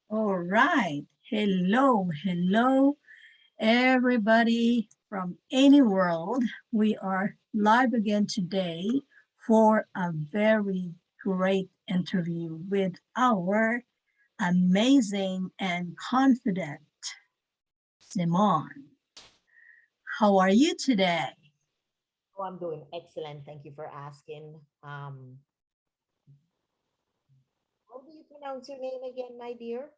All right. Hello, hello, everybody from any world. We are live again today for a very great interview with our amazing and confident Simone. How are you today? Oh, I'm doing excellent. Thank you for asking. How do you pronounce your name again, my dear?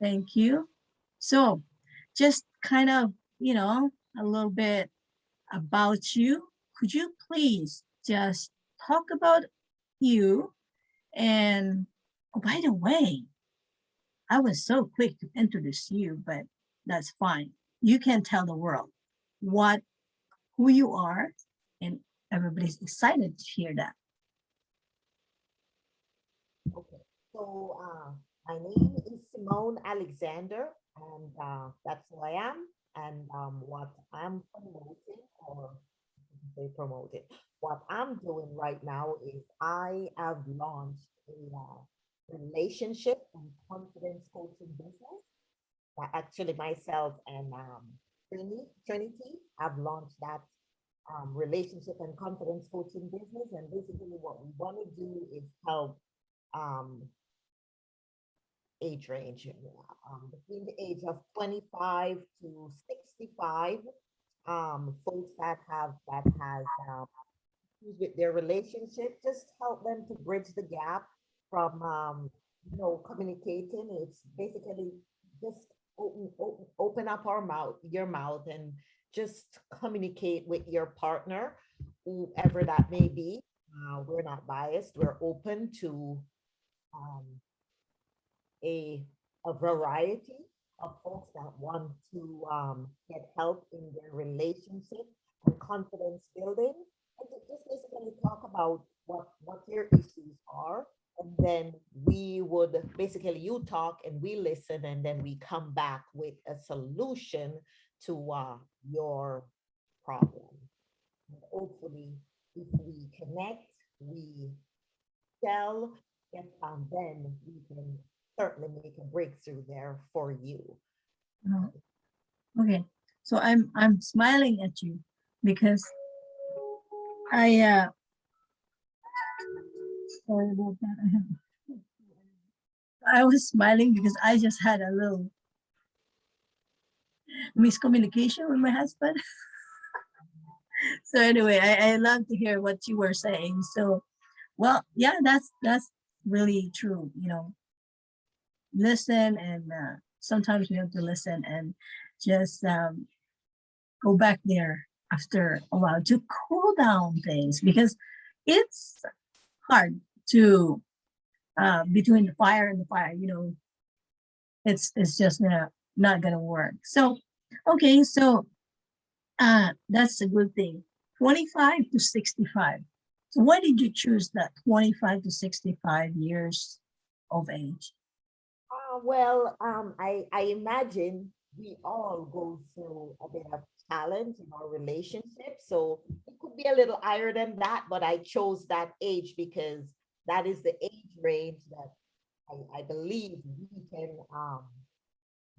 Thank you. So, just kind of, a little bit about you. Could you please just talk about you? And oh, by the way, I was so quick to introduce you, but that's fine. You can tell the world what who you are, and everybody's excited to hear that. Okay. So, my name is Simone Alexander, and that's who I am. And what I'm promoting, or they promoted, what I'm doing right now is I have launched a relationship and confidence coaching business. Actually, myself and Trinity have launched that relationship and confidence coaching business. And basically, what we want to do is help um, age range between the age of 25 to 65, folks that has issues with their relationship, just help them to bridge the gap from communicating. It's basically just open up your mouth, and just communicate with your partner, whoever that may be. We're not biased. We're open to um, a a variety of folks that want to get help in their relationship and confidence building, and just basically talk about what your issues are. And then we would basically, you talk and we listen, and then we come back with a solution to your problem. And hopefully, if we connect, we sell, yes, then we can certainly make a breakthrough there for you. Oh, okay, so I'm smiling at you because I sorry about that. I was smiling because I just had a little miscommunication with my husband. So anyway, I love to hear what you were saying. So, well, yeah, that's really true. Listen, and sometimes we have to listen and just go back there after a while to cool down things, because it's hard to between the fire and the fire. It's just not gonna work. So okay, so that's a good thing. 25 to 65. So why did you choose that 25 to 65 years of age? I imagine we all go through a bit of challenge in our relationship. So it could be a little higher than that, but I chose that age because that is the age range that I believe we can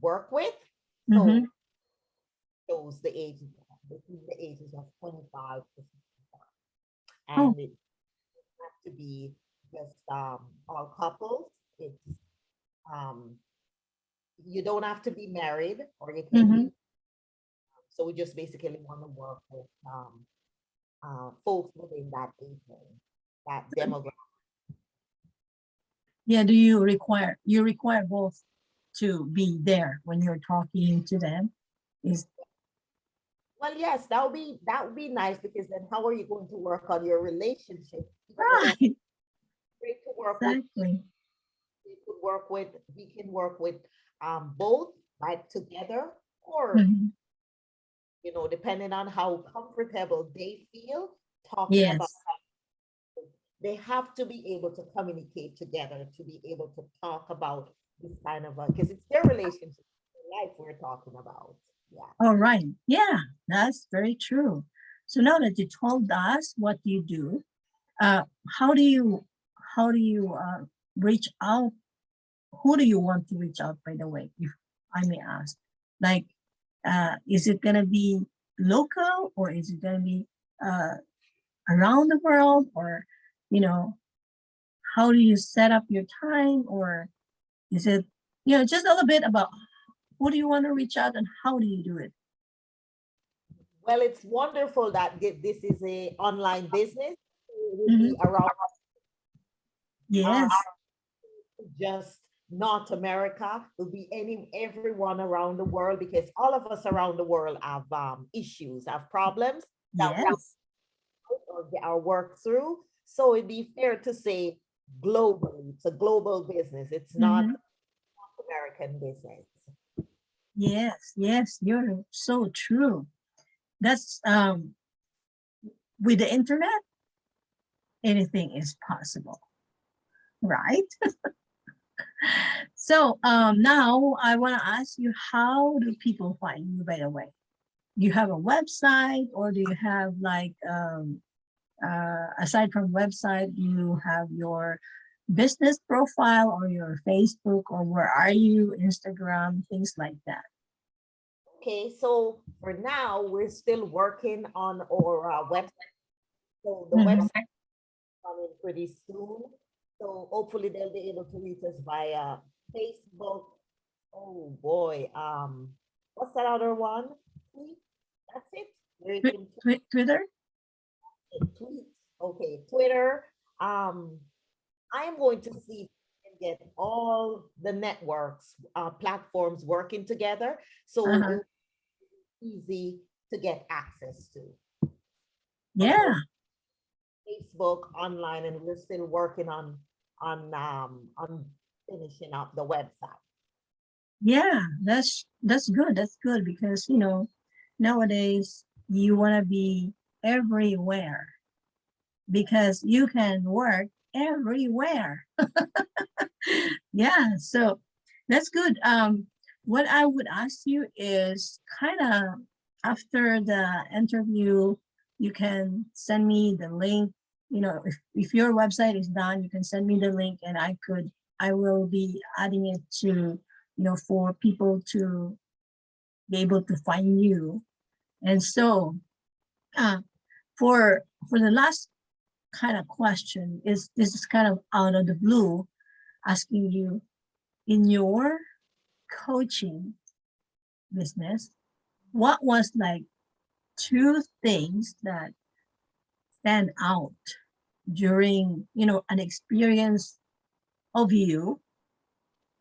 work with. So Mm-hmm. chose the age between the ages of 25 to 65. Oh, And it has to be just all couples. It's um you don't have to be married, or you can mm-hmm. be. So we just basically want to work with folks within that age range, that demographic. Yeah. Do you require both to be there when you're talking to them? Is Well, yes, that would be nice, because then how are you going to work on your relationship? Even though right. great to work with, Exactly. we can work with both, like together, or Mm-hmm. depending on how comfortable they feel talking about. Yes. They have to be able to communicate together to be able to talk about this kind of because it's their relationship, their life we're talking about. Yeah. All right. Yeah, that's very true. So now that you told us what you do, uh, how do you how do you reach out who do you want to reach out, by the way, if I may ask? Like, is it going to be local, or is it going to be uh, around the world, or, you know, how do you set up your time, or is it, just a little bit about who do you want to reach out and how do you do it? Well, it's wonderful that this is a online business. It will Mhm. be around uh, Yes, just North America. It will be everyone around the world, because all of us around the world have issues, have problems that we yes, or work through. So it'd be fair to say globally, it's a global business. It's not mhm, American business. yes, yes, you're so true. That's with the internet, anything is possible, right? So now I want to ask you, how do people find you, by the way? Do you have a website, or do you have like aside from website, do you have your business profile or your Facebook, or where are you, Instagram, things like that? Okay, so for now, we're still working on our website. So the Mhm. website is coming pretty soon. So hopefully they'll be able to reach us via Facebook. Oh boy, what's that other one? Tweet. That's it. Where you can Twitter? tweet. Okay, Twitter. I am going to see if we can get all the networks, platforms working together, so Uh-huh. it's easy to get access to. But for Yeah, Facebook online, and we're still working on finishing up the website. yeah, that's good. That's good because nowadays you want to be everywhere because you can work everywhere. Yeah, so that's good. What I would ask you is kind of after the interview, you can send me the link. If your website is done, you can send me the link, and I will be adding it to, for people to be able to find you. And so, uh, for the last kind of question, is this is kind of out of the blue, asking you, in your coaching business, what was like two things that stand out during, an experience of you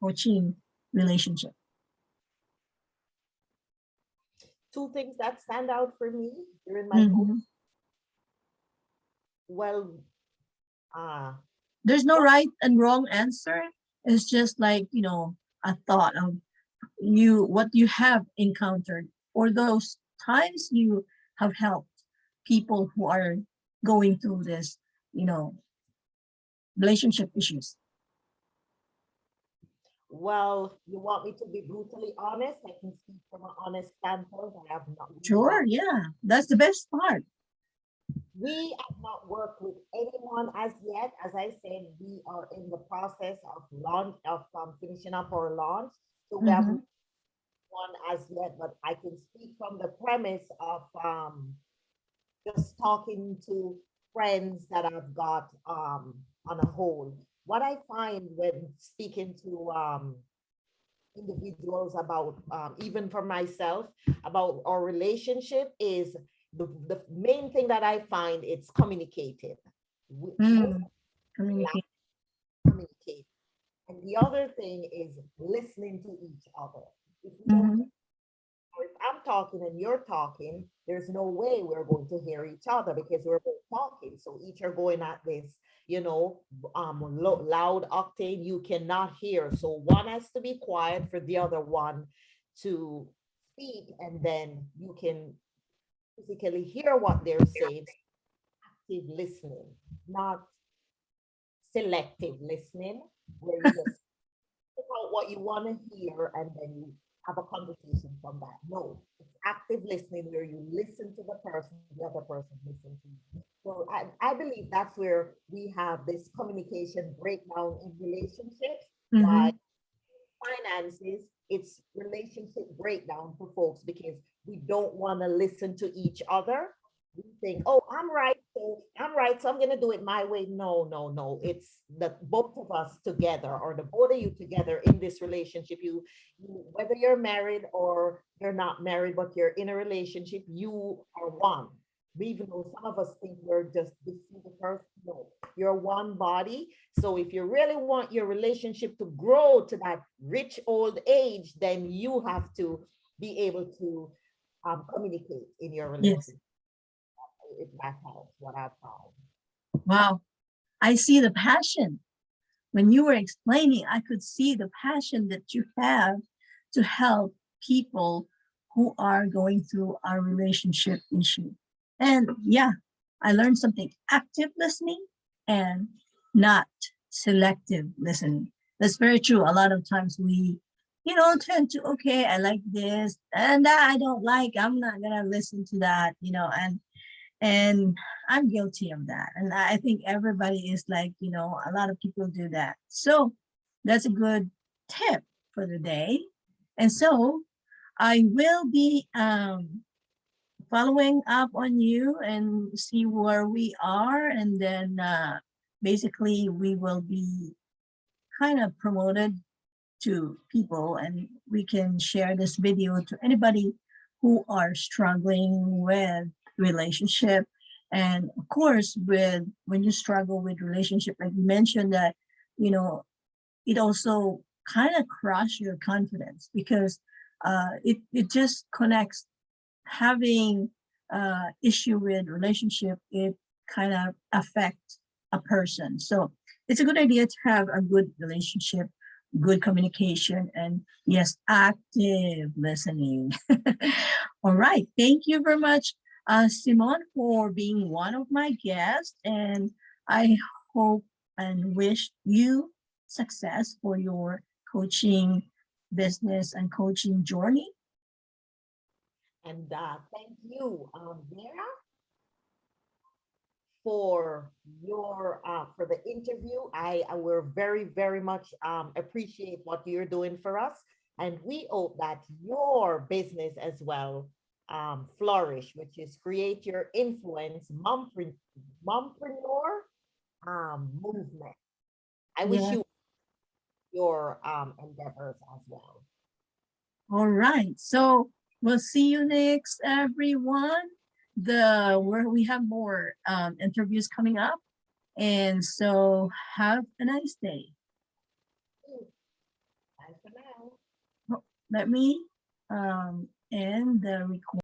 coaching relationship? Two things that stand out for me during my coach. Mhm. Well, uh, There's no what right and wrong answer. It's just like, a thought of what you have encountered, or those times you have helped people who are going through this, you know, relationship issues. Well, you want me to be brutally honest? I can speak from an honest standpoint. Sure, yeah, that's the best part. We have not worked with anyone as yet. As I said, we are in the process of launch of finishing up our launch. So we haven't Mm-hmm. one as yet, but I can speak from the premise of just talking to friends that I've got on a whole. What I find when speaking to individuals about, even for myself, about our relationship is the main thing that I find, it's communicated. Most Mm, lack communicate. communicate. And the other thing is listening to each other. If we don't, Mm-hmm. if I'm talking and you're talking, there's no way we're going to hear each other because we're both talking. So each are going at this, you know, loud octane you cannot hear. So one has to be quiet for the other one to speak, and then you can physically hear what they're saying. Active listening, not selective listening, where you just pick out what you want to hear and then you have a conversation from that. No, it's active listening where you listen to the person, the other person listens to you. So I believe that's where we have this communication breakdown in relationships. Why? Mm-hmm. finances, it's relationship breakdown for folks because we don't want to listen to each other. We think, oh, I'm right, so I'm gonna do it my way. No, no, no. It's the both of us together, or the both of you together in this relationship. Whether you're married or you're not married, but you're in a relationship, you are one. Even though some of us think we're just this single person, no, you're one body. So if you really want your relationship to grow to that rich old age, then you have to be able to communicate in your Yes. relationship. If that helps, what I've found. Wow. I see the passion. When you were explaining, I could see the passion that you have to help people who are going through a relationship issue. And yeah, I learned something: active listening and not selective listening. That's very true. A lot of times we, tend to, okay, I like this and that I don't like, I'm not gonna listen to that, and I'm guilty of that. And I think everybody is like, a lot of people do that. So that's a good tip for the day. And so I will be following up on you and see where we are. And then basically we will be kind of promoted to people, and we can share this video to anybody who are struggling with relationship. And of course, when you struggle with relationship, like you mentioned that, it also kind of crush your confidence, because it just connects. Having issue with relationship, it kind of affects a person. So it's a good idea to have a good relationship, good communication, and yes, active listening. All right. Thank you very much, Simone, for being one of my guests. And I hope and wish you success for your coaching business and coaching journey. And thank you, Vera, for your for the interview. I we're very, very much appreciate what you're doing for us, and we hope that your business as well flourish, which is create your influence mompreneur movement. I wish Yeah. you your endeavors as well. All right. So we'll see you next, everyone. Where we have more interviews coming up. And so have a nice day. Bye for now. Let me end the recording.